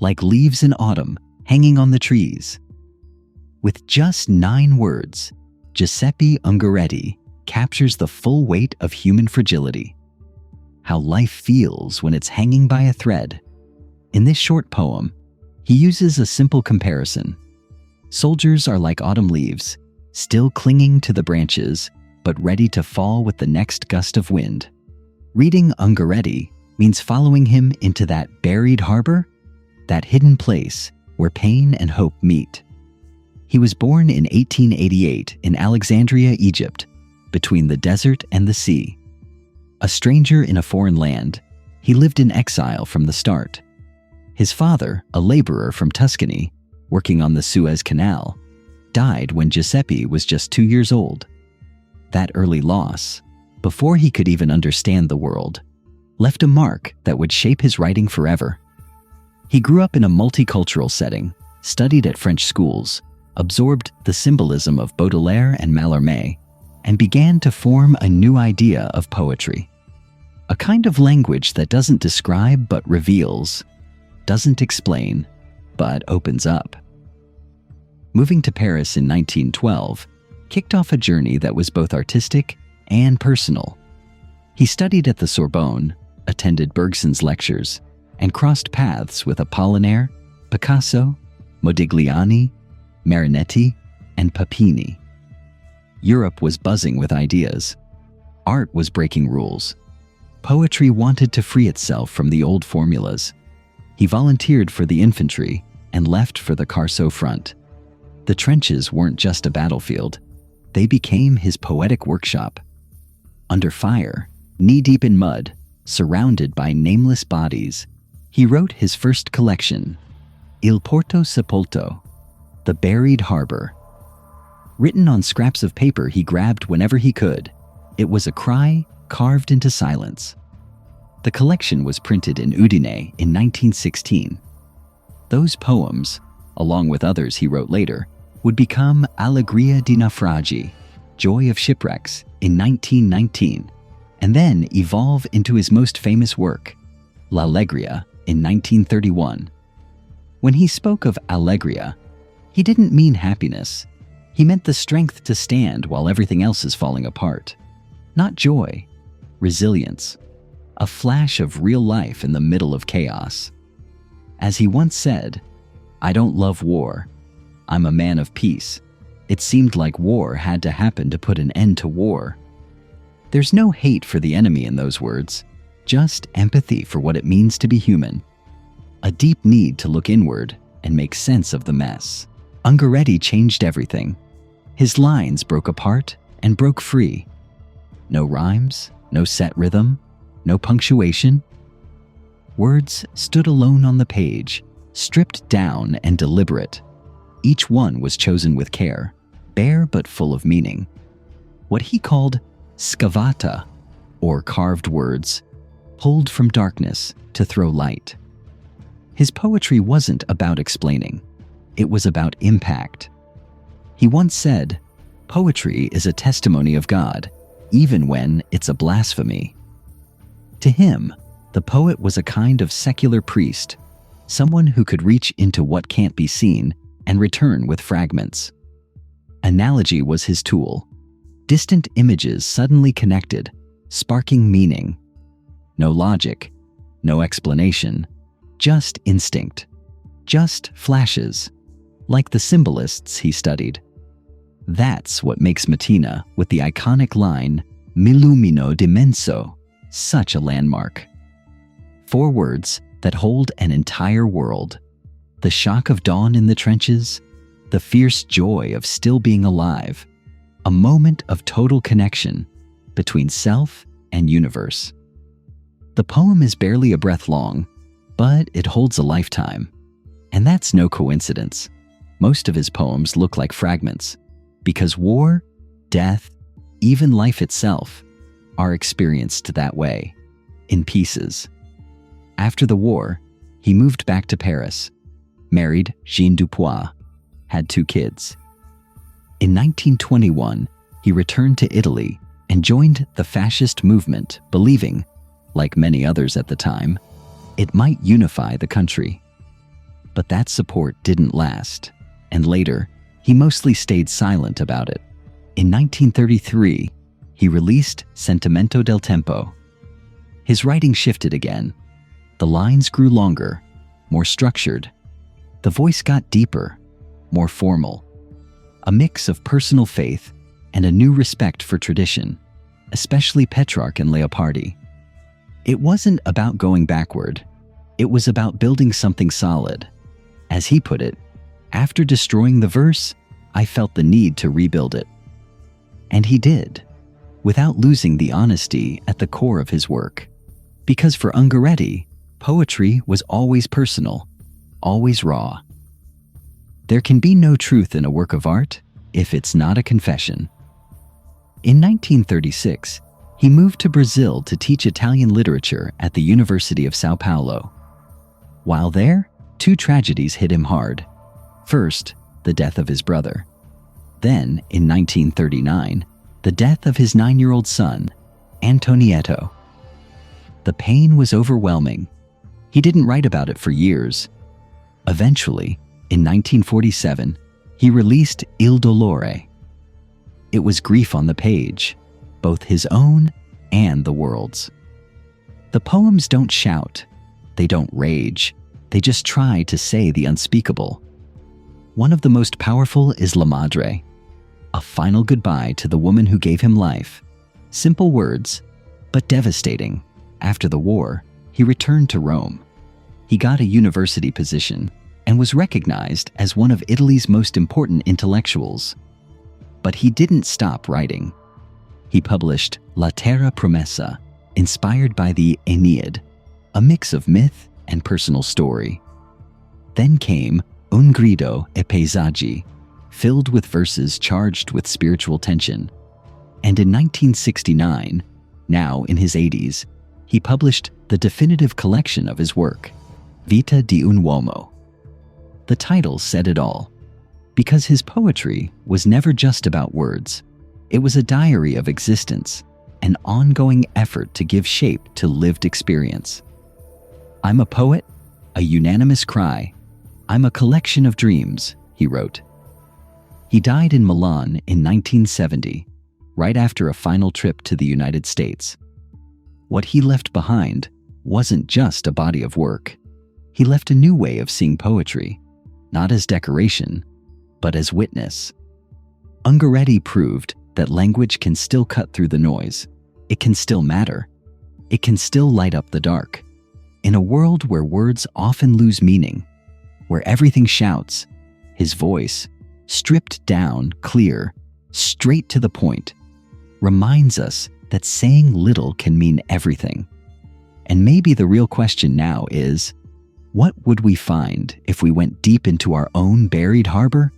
like leaves in autumn hanging on the trees. With just 9 words, Giuseppe Ungaretti captures the full weight of human fragility, how life feels when it's hanging by a thread. In this short poem, he uses a simple comparison. Soldiers are like autumn leaves, still clinging to the branches, but ready to fall with the next gust of wind. Reading Ungaretti means following him into that buried harbor, that hidden place where pain and hope meet. He was born in 1888 in Alexandria, Egypt, between the desert and the sea. A stranger in a foreign land, he lived in exile from the start. His father, a laborer from Tuscany, working on the Suez Canal, died when Giuseppe was just 2 years old. That early loss, before he could even understand the world, left a mark that would shape his writing forever. He grew up in a multicultural setting, studied at French schools, absorbed the symbolism of Baudelaire and Mallarmé, and began to form a new idea of poetry. A kind of language that doesn't describe but reveals, doesn't explain, but opens up. Moving to Paris in 1912 kicked off a journey that was both artistic and personal. He studied at the Sorbonne, attended Bergson's lectures, and crossed paths with Apollinaire, Picasso, Modigliani, Marinetti, and Papini. Europe was buzzing with ideas. Art was breaking rules. Poetry wanted to free itself from the old formulas. He volunteered for the infantry and left for the Carso front. The trenches weren't just a battlefield. They became his poetic workshop. Under fire, knee-deep in mud, surrounded by nameless bodies, he wrote his first collection, Il Porto Sepolto, The Buried Harbor. Written on scraps of paper he grabbed whenever he could, it was a cry carved into silence. The collection was printed in Udine in 1916. Those poems, along with others he wrote later, would become Allegria di naufragi, Joy of Shipwrecks, in 1919, and then evolve into his most famous work, L'Allegria, in 1931. When he spoke of Allegria, he didn't mean happiness. He meant the strength to stand while everything else is falling apart. Not joy, resilience, a flash of real life in the middle of chaos. As he once said, "I don't love war. I'm a man of peace. It seemed like war had to happen to put an end to war." There's no hate for the enemy in those words, just empathy for what it means to be human. A deep need to look inward and make sense of the mess. Ungaretti changed everything. His lines broke apart and broke free. No rhymes, no set rhythm, no punctuation. Words stood alone on the page, stripped down and deliberate. Each one was chosen with care, bare but full of meaning. What he called scavata, or carved words, pulled from darkness to throw light. His poetry wasn't about explaining. It was about impact. He once said, "Poetry is a testimony of God, even when it's a blasphemy." To him, the poet was a kind of secular priest, someone who could reach into what can't be seen and return with fragments. Analogy was his tool. Distant images suddenly connected, sparking meaning. No logic, no explanation, just instinct, just flashes, like the symbolists he studied. That's what makes Mattina, with the iconic line, "M'illumino d'immenso," such a landmark. 4 words that hold an entire world. The shock of dawn in the trenches, the fierce joy of still being alive, a moment of total connection between self and universe. The poem is barely a breath long, but it holds a lifetime. And that's no coincidence. Most of his poems look like fragments, because war, death, even life itself, are experienced that way, in pieces. After the war, he moved back to Paris, married Jeanne Dupois, had 2 kids. In 1921, he returned to Italy and joined the fascist movement, believing, like many others at the time, it might unify the country. But that support didn't last, and later, he mostly stayed silent about it. In 1933, he released Sentimento del Tempo. His writing shifted again. The lines grew longer, more structured. The voice got deeper, more formal. A mix of personal faith and a new respect for tradition, especially Petrarch and Leopardi. It wasn't about going backward. It was about building something solid. As he put it, after destroying the verse, I felt the need to rebuild it. And he did, without losing the honesty at the core of his work. Because for Ungaretti, poetry was always personal, always raw. There can be no truth in a work of art if it's not a confession. In 1936, he moved to Brazil to teach Italian literature at the University of São Paulo. While there, two tragedies hit him hard. First, the death of his brother. Then, in 1939, the death of his 9-year-old son, Antonietto. The pain was overwhelming. He didn't write about it for years. Eventually, in 1947, he released Il Dolore. It was grief on the page, both his own and the world's. The poems don't shout, they don't rage, they just try to say the unspeakable. One of the most powerful is La Madre, a final goodbye to the woman who gave him life. Simple words, but devastating. After the war, he returned to Rome. He got a university position and was recognized as one of Italy's most important intellectuals. But he didn't stop writing. He published La Terra Promessa, inspired by the Aeneid, a mix of myth and personal story. Then came Un grido e paesaggi, filled with verses charged with spiritual tension. And in 1969, now in his 80s, he published the definitive collection of his work, Vita di un uomo. The title said it all, because his poetry was never just about words. It was a diary of existence, an ongoing effort to give shape to lived experience. I'm a poet, a unanimous cry. I'm a collection of dreams, he wrote. He died in Milan in 1970, right after a final trip to the United States. What he left behind wasn't just a body of work. He left a new way of seeing poetry, not as decoration, but as witness. Ungaretti proved that language can still cut through the noise. It can still matter. It can still light up the dark. In a world where words often lose meaning, where everything shouts, his voice, stripped down, clear, straight to the point, reminds us that saying little can mean everything. And maybe the real question now is, what would we find if we went deep into our own buried harbor